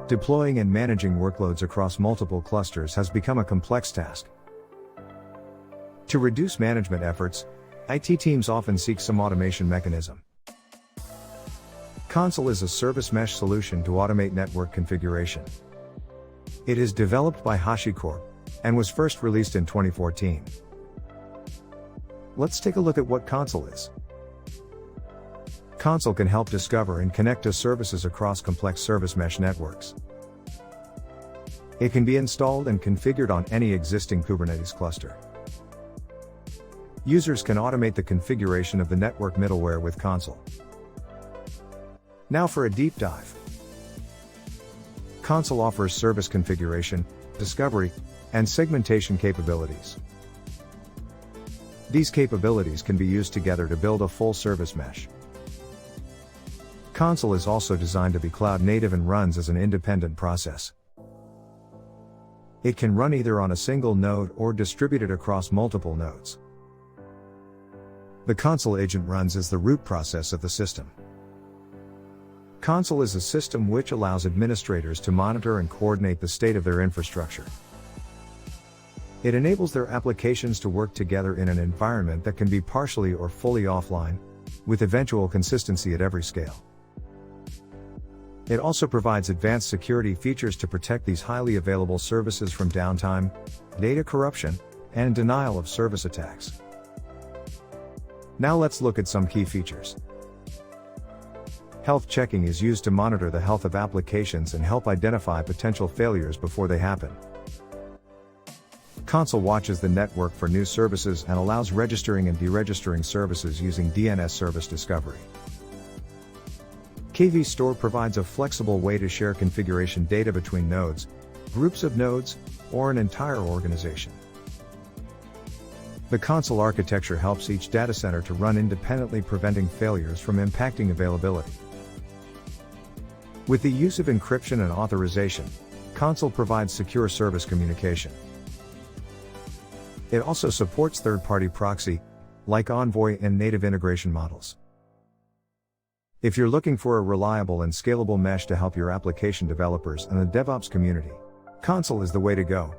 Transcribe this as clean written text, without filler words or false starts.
Deploying and managing workloads across multiple clusters has become a complex task. To reduce management efforts, IT teams often seek some automation mechanism. Consul is a service mesh solution to automate network configuration. It is developed by HashiCorp and was first released in 2014. Let's take a look at what Consul is. Consul can help discover and connect to services across complex service mesh networks. It can be installed and configured on any existing Kubernetes cluster. Users can automate the configuration of the network middleware with Consul. Now for a deep dive. Consul offers service configuration, discovery, and segmentation capabilities. These capabilities can be used together to build a full service mesh. Consul is also designed to be cloud native and runs as an independent process. It can run either on a single node or distributed across multiple nodes. The Consul agent runs as the root process of the system. Consul is a system which allows administrators to monitor and coordinate the state of their infrastructure. It enables their applications to work together in an environment that can be partially or fully offline, with eventual consistency at every scale. It also provides advanced security features to protect these highly available services from downtime, data corruption, and denial of service attacks. Now let's look at some key features. Health checking is used to monitor the health of applications and help identify potential failures before they happen. Consul watches the network for new services and allows registering and deregistering services using DNS service discovery. KV Store provides a flexible way to share configuration data between nodes, groups of nodes, or an entire organization. The Consul architecture helps each data center to run independently, preventing failures from impacting availability. With the use of encryption and authorization, Consul provides secure service communication. It also supports third-party proxy, like Envoy and native integration models. If you're looking for a reliable and scalable mesh to help your application developers and the DevOps community, Consul is the way to go.